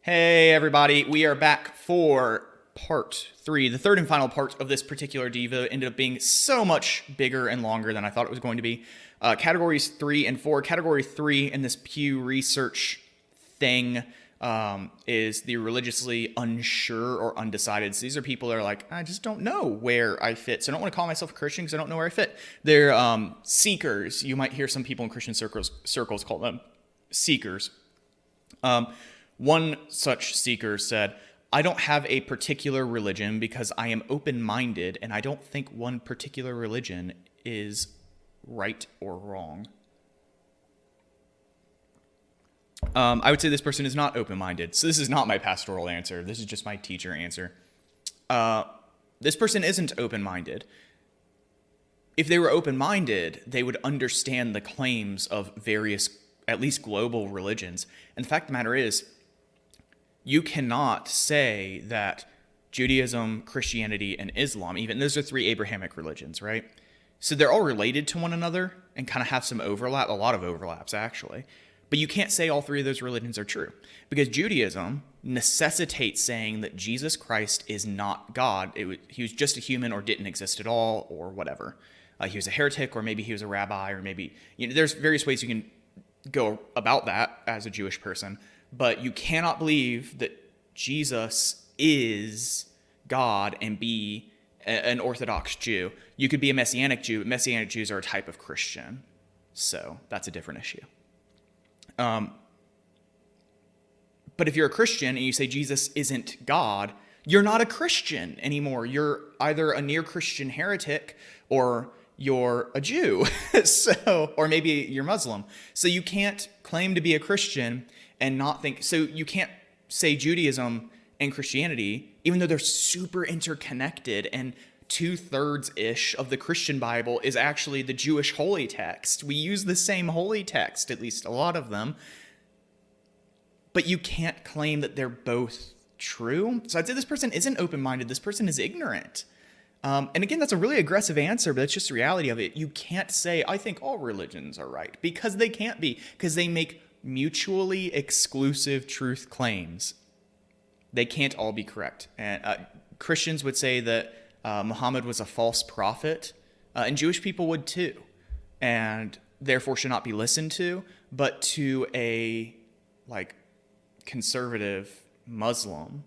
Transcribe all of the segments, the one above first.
Hey everybody, we are back for part 3. The third and final part of this particular devo ended up being so much bigger and longer than I thought it was going to be. Categories 3 and 4. Category 3 in this Pew Research thing is the religiously unsure or undecided. So these are people that are like, I just don't know where I fit. So I don't want to call myself a Christian because I don't know where I fit. They're seekers. You might hear some people in Christian circles call them seekers. One such seeker said, I don't have a particular religion because I am open-minded and I don't think one particular religion is right or wrong. I would say this person is not open-minded. So this is not my pastoral answer. This is just my teacher answer. This person isn't open-minded. If they were open-minded, they would understand the claims of various, at least global religions. And the fact of the matter is, you cannot say that Judaism, Christianity, and Islam, even those are 3 Abrahamic religions, right? So they're all related to one another and kind of have some overlap, a lot of overlaps actually. But you can't say all 3 of those religions are true because Judaism necessitates saying that Jesus Christ is not God. He was just a human or didn't exist at all or whatever. He was a heretic or maybe he was a rabbi or maybe, there's various ways you can go about that as a Jewish person. But you cannot believe that Jesus is God and be an Orthodox Jew. You could be a Messianic Jew, but Messianic Jews are a type of Christian. So that's a different issue. But if you're a Christian and you say Jesus isn't God, you're not a Christian anymore. You're either a near-Christian heretic or you're a Jew. Or maybe you're Muslim. So you can't claim to be a Christian and not think, so you can't say Judaism and Christianity, even though they're super interconnected and 2/3-ish of the Christian Bible is actually the Jewish holy text. We use the same holy text, at least a lot of them, but you can't claim that they're both true. So I'd say this person isn't open-minded. This person is ignorant. And again, that's a really aggressive answer, but it's just the reality of it. You can't say, I think all religions are right, because they can't be, because they make mutually exclusive truth claims. They can't all be correct. And Christians would say that Muhammad was a false prophet, and Jewish people would too, and therefore should not be listened to. But to a conservative Muslim,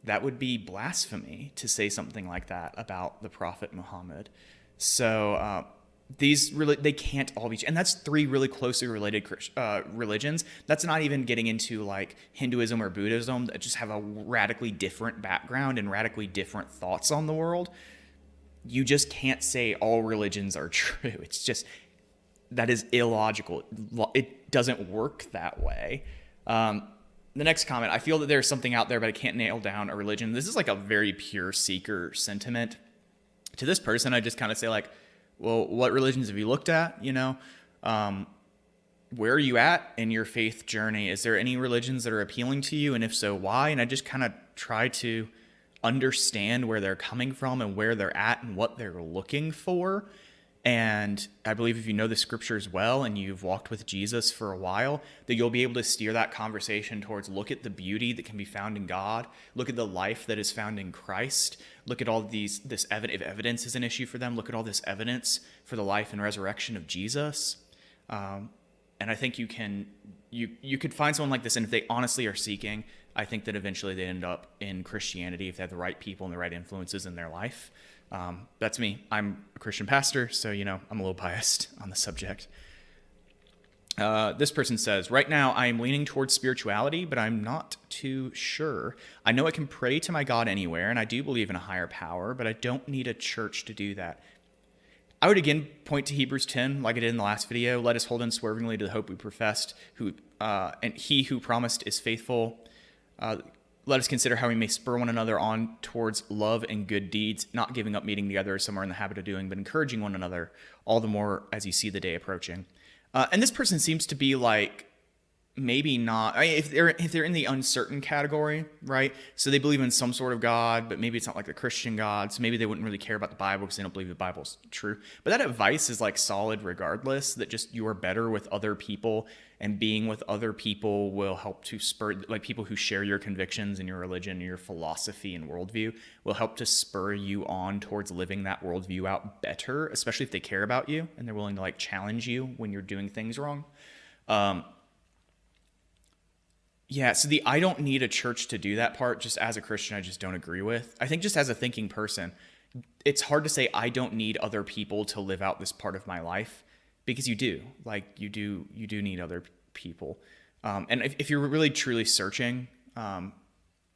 that would be blasphemy to say something like that about the prophet Muhammad. So they can't all be, and that's 3 really closely related religions. That's not even getting into like Hinduism or Buddhism that just have a radically different background and radically different thoughts on the world. You just can't say all religions are true. It's just, that is illogical. It doesn't work that way. The next comment, I feel that there's something out there, but I can't nail down a religion. This is like a very pure seeker sentiment. To this person, I just kind of say like, well, what religions have you looked at? Where are you at in your faith journey? Is there any religions that are appealing to you? And if so, why? And I just kind of try to understand where they're coming from and where they're at and what they're looking for. And I believe if you know the scriptures well and you've walked with Jesus for a while, that you'll be able to steer that conversation towards look at the beauty that can be found in God, look at the life that is found in Christ, look at all this evidence. If evidence is an issue for them, look at all this evidence for the life and resurrection of Jesus. And I think you could find someone like this, and if they honestly are seeking, I think that eventually they end up in Christianity if they have the right people and the right influences in their life. That's me. I'm a Christian pastor, so, I'm a little biased on the subject. This person says, right now I am leaning towards spirituality, but I'm not too sure. I know I can pray to my God anywhere, and I do believe in a higher power, but I don't need a church to do that. I would again point to Hebrews 10, like I did in the last video. Let us hold unswervingly to the hope we professed, and he who promised is faithful. Let us consider how we may spur one another on towards love and good deeds, not giving up meeting together as some are in the habit of doing, but encouraging one another all the more as you see the day approaching. And this person seems to be like maybe not. I mean, if they're in the uncertain category, right? So they believe in some sort of God, but maybe it's not like the Christian God. So maybe they wouldn't really care about the Bible because they don't believe the Bible's true. But that advice is like solid regardless, that just you are better with other people, and being with other people will help to spur, like people who share your convictions and your religion and your philosophy and worldview will help to spur you on towards living that worldview out better, especially if they care about you and they're willing to like challenge you when you're doing things wrong. Yeah, so the I don't need a church to do that part, just as a Christian, I just don't agree with. I think just as a thinking person, it's hard to say I don't need other people to live out this part of my life, because you do. Like you do need other people. And if you're really truly searching,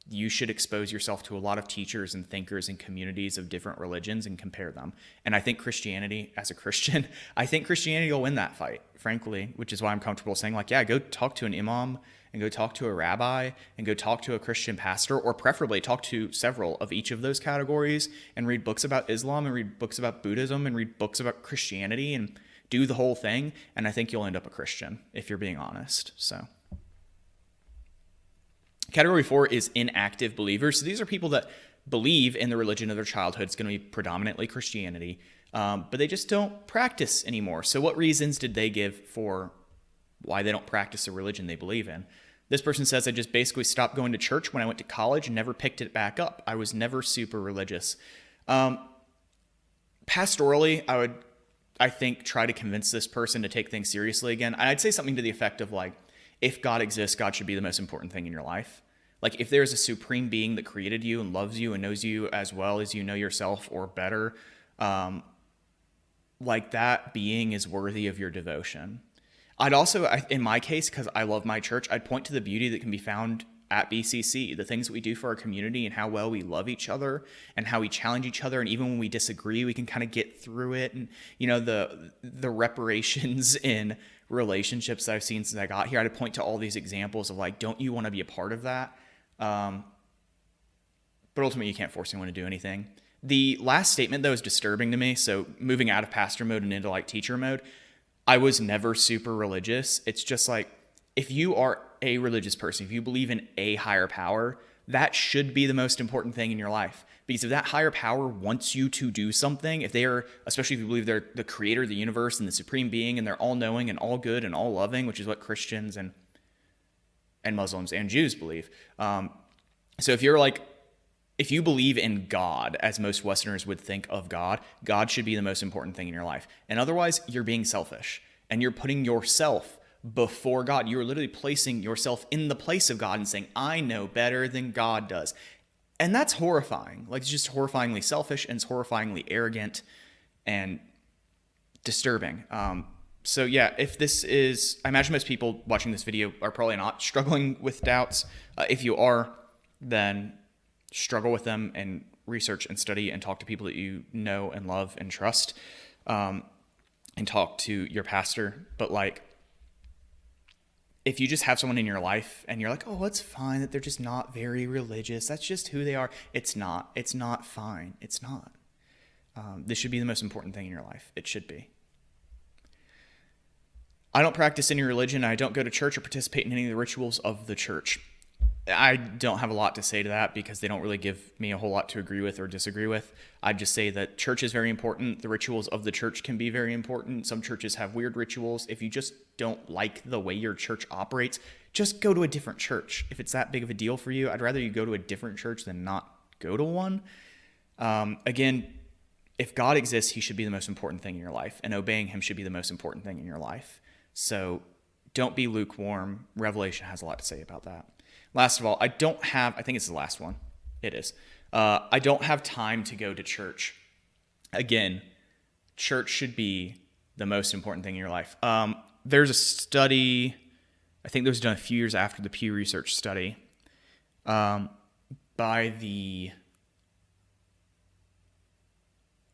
you should expose yourself to a lot of teachers and thinkers and communities of different religions and compare them. And I think Christianity, as a Christian, I think Christianity will win that fight, frankly, which is why I'm comfortable saying, like, yeah, go talk to an imam and go talk to a rabbi and go talk to a Christian pastor, or preferably talk to several of each of those categories, and read books about Islam and read books about Buddhism and read books about Christianity and do the whole thing. And I think you'll end up a Christian if you're being honest. So category 4 is inactive believers. So these are people that believe in the religion of their childhood. It's going to be predominantly Christianity, but they just don't practice anymore. So what reasons did they give for why they don't practice the religion they believe in? This person says, I just basically stopped going to church when I went to college and never picked it back up. I was never super religious. Pastorally, I think, try to convince this person to take things seriously again. I'd say something to the effect of like, if God exists, God should be the most important thing in your life. Like if there's a supreme being that created you and loves you and knows you as well as you know yourself or better, like that being is worthy of your devotion. I'd also, in my case, because I love my church, I'd point to the beauty that can be found at BCC, the things that we do for our community and how well we love each other and how we challenge each other. And even when we disagree, we can kind of get through it. And, you know, the reparations in relationships that I've seen since I got here, I'd point to all these examples of like, don't you want to be a part of that? But ultimately, you can't force anyone to do anything. The last statement, though, is disturbing to me. So moving out of pastor mode and into like teacher mode, I was never super religious. It's just like, if you are a religious person, if you believe in a higher power, that should be the most important thing in your life. Because if that higher power wants you to do something, if they are, especially if you believe they're the creator of the universe and the supreme being and they're all knowing and all good and all loving, which is what Christians and Muslims and Jews believe. So if you believe in God, as most Westerners would think of God, God should be the most important thing in your life. And otherwise, you're being selfish and you're putting yourself before God. You're literally placing yourself in the place of God and saying, I know better than God does. And that's horrifying. Like, it's just horrifyingly selfish and it's horrifyingly arrogant and disturbing. So yeah, if this is, I imagine most people watching this video are probably not struggling with doubts. If you are, then struggle with them and research and study and talk to people that you know and love and trust, and talk to your pastor. But like, if you just have someone in your life and you're like, oh, it's fine that they're just not very religious, that's just who they are. It's not fine. It's not. This should be the most important thing in your life. It should be. I don't practice any religion. I don't go to church or participate in any of the rituals of the church. I don't have a lot to say to that because they don't really give me a whole lot to agree with or disagree with. I'd just say that church is very important. The rituals of the church can be very important. Some churches have weird rituals. If you just don't like the way your church operates, just go to a different church. If it's that big of a deal for you, I'd rather you go to a different church than not go to one. Again, if God exists, he should be the most important thing in your life, and obeying him should be the most important thing in your life. So don't be lukewarm. Revelation has a lot to say about that. Last of all, I think it's the last one. It is. I don't have time to go to church. Again, church should be the most important thing in your life. There's a study, I think that was done a few years after the Pew Research study, by the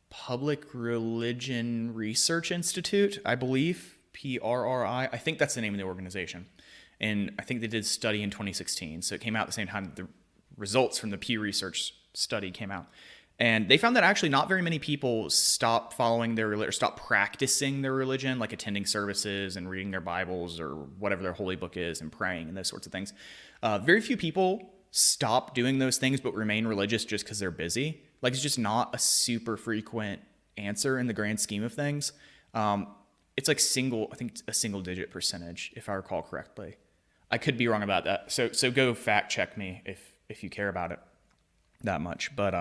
Public Religion Research Institute, I believe, PRRI. I think that's the name of the organization. And I think they did a study in 2016. So it came out at the same time that the results from the Pew Research study came out. And they found that actually not very many people stop following their religion or stop practicing their religion, like attending services and reading their Bibles or whatever their holy book is and praying and those sorts of things. Very few people stop doing those things but remain religious just because they're busy. Like, it's just not a super frequent answer in the grand scheme of things. It's like I think it's a single digit percentage, if I recall correctly. I could be wrong about that. So go fact check me if you care about it that much. But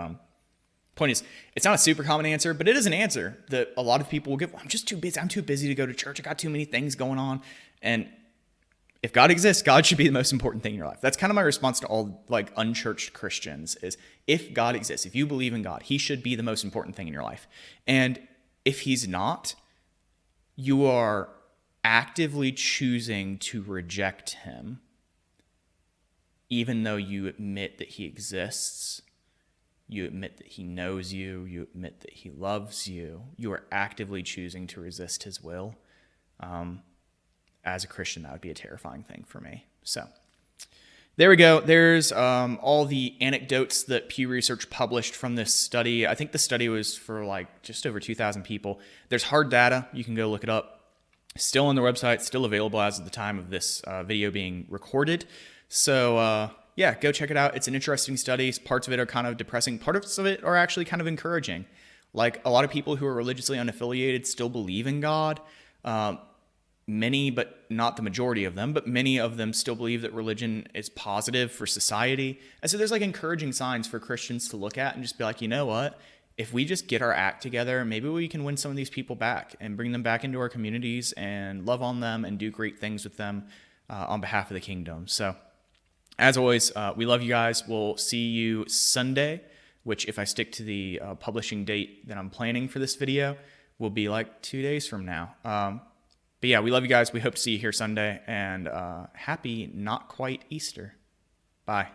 point is, it's not a super common answer, but it is an answer that a lot of people will give. Well, I'm just too busy. I'm too busy to go to church. I got too many things going on. And if God exists, God should be the most important thing in your life. That's kind of my response to all like unchurched Christians is, if God exists, if you believe in God, he should be the most important thing in your life. And if he's not, you are actively choosing to reject him, even though you admit that he exists. You admit that he knows you. You admit that he loves you. You are actively choosing to resist his will. As a Christian, that would be a terrifying thing for me. So there we go. There's all the anecdotes that Pew Research published from this study. I think the study was for like just over 2,000 people. There's hard data. You can go look it up. Still on their website, still available as of the time of this video being recorded. So yeah, go check it out. It's an interesting study. Parts of it are kind of depressing. Parts of it are actually kind of encouraging. Like, a lot of people who are religiously unaffiliated still believe in God. Many, but not the majority of them, but many of them still believe that religion is positive for society. And so there's like encouraging signs for Christians to look at and just be like, you know what? If we just get our act together, maybe we can win some of these people back and bring them back into our communities and love on them and do great things with them on behalf of the kingdom. So as always, we love you guys. We'll see you Sunday, which, if I stick to the publishing date that I'm planning for this video, will be like 2 days from now. But yeah, we love you guys. We hope to see you here Sunday, and happy not quite Easter. Bye.